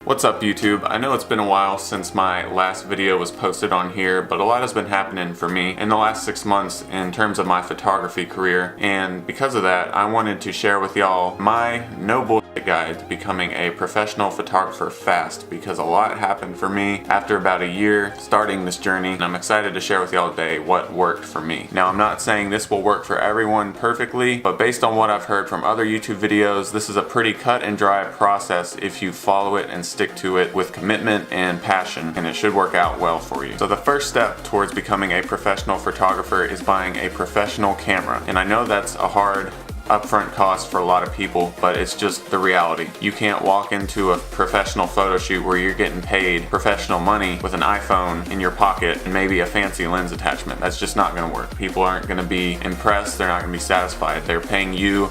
What's up YouTube? I know it's been a while since my last video was posted on here, but a lot has been happening for me in the last 6 months in terms of my photography career, and because of that I wanted to share with y'all my no bullshit guide to becoming a professional photographer fast, because a lot happened for me after about a year starting this journey, and I'm excited to share with y'all today what worked for me. Now, I'm not saying this will work for everyone perfectly, but based on what I've heard from other YouTube videos, this is a pretty cut and dry process if you follow it and stick to it with commitment and passion, and it should work out well for you. So the first step towards becoming a professional photographer is buying a professional camera. And I know that's a hard upfront cost for a lot of people, but it's just the reality. You can't walk into a professional photo shoot where you're getting paid professional money with an iPhone in your pocket and maybe a fancy lens attachment. That's just not going to work. People aren't going to be impressed. They're not going to be satisfied. They're paying you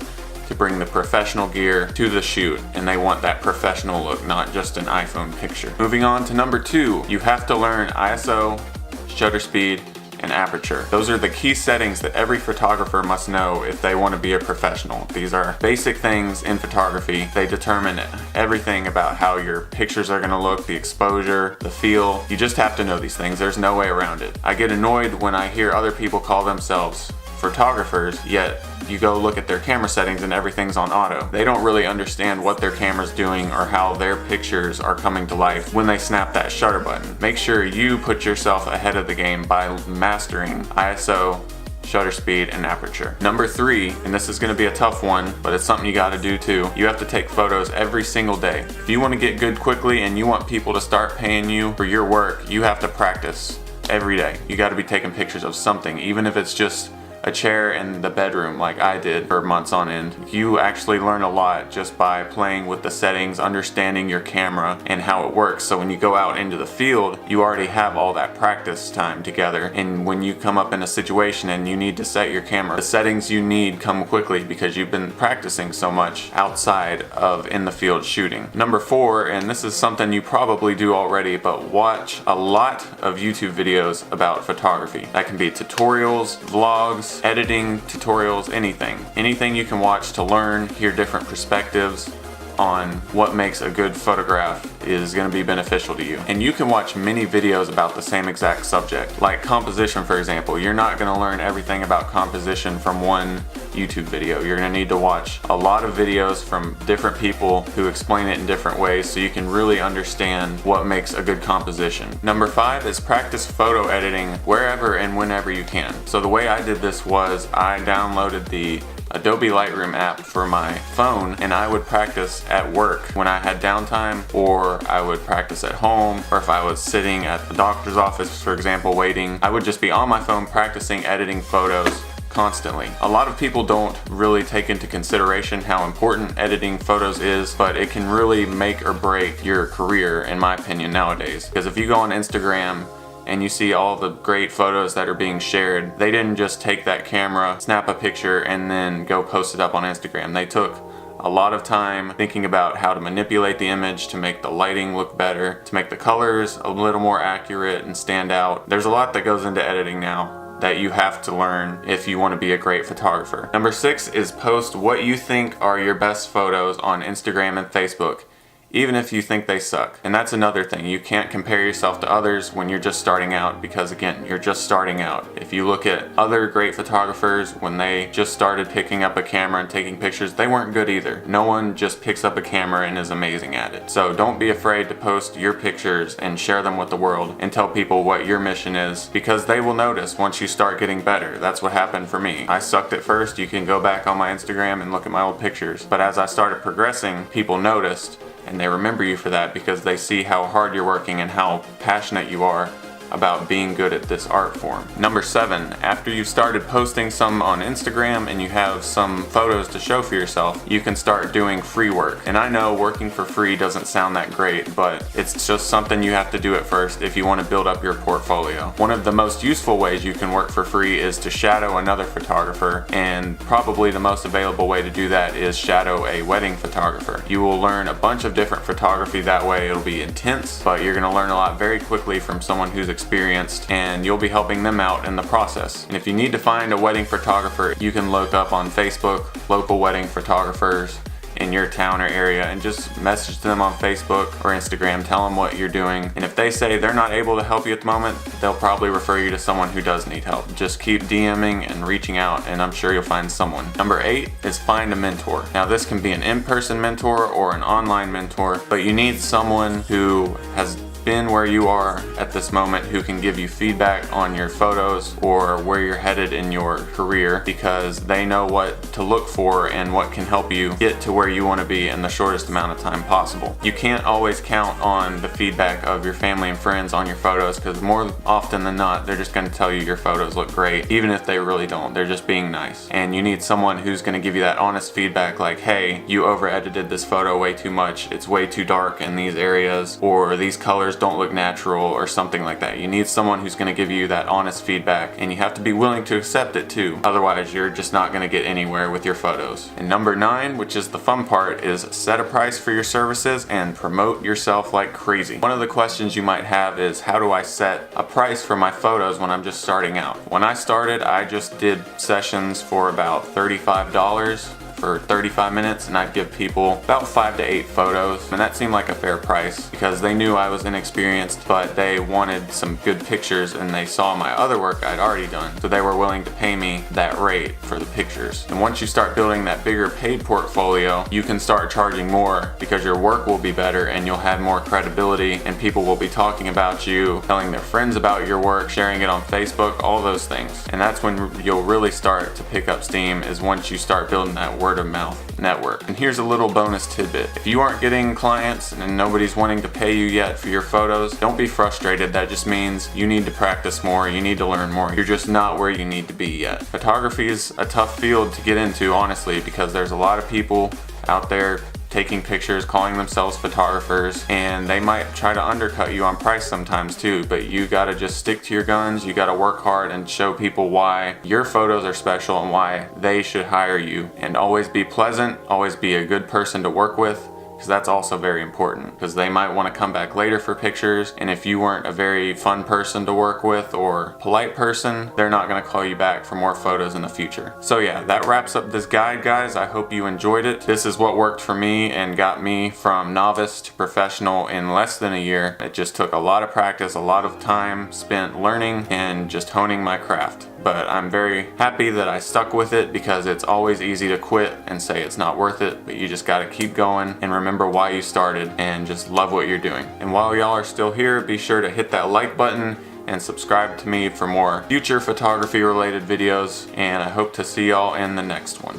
to bring the professional gear to the shoot, and they want that professional look, not just an iPhone picture. Moving on to number 2, you have to learn ISO, shutter speed, and aperture. Those are the key settings that every photographer must know if they want to be a professional. These are basic things in photography. They determine everything about how your pictures are going to look, the exposure, the feel. You just have to know these things. There's no way around it. I get annoyed when I hear other people call themselves photographers, yet you go look at their camera settings and everything's on auto. They don't really understand what their camera's doing or how their pictures are coming to life when they snap that shutter button. Make sure you put yourself ahead of the game by mastering ISO, shutter speed, and aperture. Number 3, and this is going to be a tough one, but it's something you got to do too. You have to take photos every single day. If you want to get good quickly and you want people to start paying you for your work, you have to practice every day. You got to be taking pictures of something, even if it's just a chair in the bedroom like I did for months on end. You actually learn a lot just by playing with the settings, understanding your camera and how it works. So when you go out into the field, you already have all that practice time together, and when you come up in a situation and you need to set your camera, the settings you need come quickly because you've been practicing so much outside of in the field shooting. Number 4, and this is something you probably do already, but watch a lot of YouTube videos about photography. That can be tutorials, vlogs, editing, tutorials, anything you can watch to learn, hear different perspectives on what makes a good photograph is going to be beneficial to you. And you can watch many videos about the same exact subject, like composition for example. You're not going to learn everything about composition from one YouTube video. You're going to need to watch a lot of videos from different people who explain it in different ways so you can really understand what makes a good composition. Number 5 is practice photo editing wherever and whenever you can. So the way I did this was I downloaded the Adobe Lightroom app for my phone, and I would practice at work when I had downtime, or I would practice at home, or if I was sitting at the doctor's office, for example, waiting, I would just be on my phone practicing editing photos constantly. A lot of people don't really take into consideration how important editing photos is, but it can really make or break your career, in my opinion, nowadays. Because if you go on Instagram and you see all the great photos that are being shared, they didn't just take that camera, snap a picture, and then go post it up on Instagram. They took a lot of time thinking about how to manipulate the image to make the lighting look better, to make the colors a little more accurate and stand out. There's a lot that goes into editing now that you have to learn if you want to be a great photographer. Number 6 is post what you think are your best photos on Instagram and Facebook, even if you think they suck. And that's another thing. You can't compare yourself to others when you're just starting out, because again, you're just starting out. If you look at other great photographers, when they just started picking up a camera and taking pictures, they weren't good either. No one just picks up a camera and is amazing at it. So don't be afraid to post your pictures and share them with the world and tell people what your mission is, because they will notice once you start getting better. That's what happened for me. I sucked at first. You can go back on my Instagram and look at my old pictures. But as I started progressing, people noticed, and they remember you for that because they see how hard you're working and how passionate you are about being good at this art form. Number 7, after you've started posting some on Instagram and you have some photos to show for yourself, you can start doing free work. And I know working for free doesn't sound that great, but it's just something you have to do at first if you want to build up your portfolio. One of the most useful ways you can work for free is to shadow another photographer, and probably the most available way to do that is shadow a wedding photographer. You will learn a bunch of different photography that way. It'll be intense, but you're going to learn a lot very quickly from someone who's experienced, and you'll be helping them out in the process. And if you need to find a wedding photographer, you can look up on Facebook local wedding photographers in your town or area and just message them on Facebook or Instagram, tell them what you're doing, and if they say they're not able to help you at the moment, they'll probably refer you to someone who does need help. Just keep DMing and reaching out, and I'm sure you'll find someone. Number 8 is find a mentor. Now this can be an in-person mentor or an online mentor, but you need someone who has been where you are at this moment, who can give you feedback on your photos or where you're headed in your career, because they know what to look for and what can help you get to where you want to be in the shortest amount of time possible. You can't always count on the feedback of your family and friends on your photos, because more often than not they're just going to tell you your photos look great, even if they really don't. They're just being nice, and you need someone who's going to give you that honest feedback, like, hey, you over edited this photo way too much, it's way too dark in these areas, or these colors don't look natural, or something like that. You need someone who's going to give you that honest feedback, and you have to be willing to accept it too. Otherwise, you're just not going to get anywhere with your photos. And number 9, which is the fun part, is set a price for your services and promote yourself like crazy. One of the questions you might have is, how do I set a price for my photos when I'm just starting out? When I started, I just did sessions for about $35 for 35 minutes, and I'd give people about 5 to 8 photos, and that seemed like a fair price because they knew I was inexperienced, but they wanted some good pictures and they saw my other work I'd already done, so they were willing to pay me that rate for the pictures. And once you start building that bigger paid portfolio, you can start charging more because your work will be better and you'll have more credibility, and people will be talking about you, telling their friends about your work, sharing it on Facebook, all those things. And that's when you'll really start to pick up steam, is once you start building that word of mouth network. And here's a little bonus tidbit. If you aren't getting clients and nobody's wanting to pay you yet for your photos, don't be frustrated. That just means you need to practice more, you need to learn more. You're just not where you need to be yet. Photography is a tough field to get into, honestly, because there's a lot of people out there taking pictures, calling themselves photographers, and they might try to undercut you on price sometimes too, but you gotta just stick to your guns. You gotta work hard and show people why your photos are special and why they should hire you. And always be pleasant, always be a good person to work with, because that's also very important, because they might want to come back later for pictures, and if you weren't a very fun person to work with or polite person, they're not going to call you back for more photos in the future. So yeah, that wraps up this guide, guys. I hope you enjoyed it. This is what worked for me and got me from novice to professional in less than a year. It just took a lot of practice, a lot of time spent learning and just honing my craft. But I'm very happy that I stuck with it, because it's always easy to quit and say it's not worth it, but you just gotta keep going and remember why you started and just love what you're doing. And while y'all are still here, be sure to hit that like button and subscribe to me for more future photography related videos, and I hope to see y'all in the next one.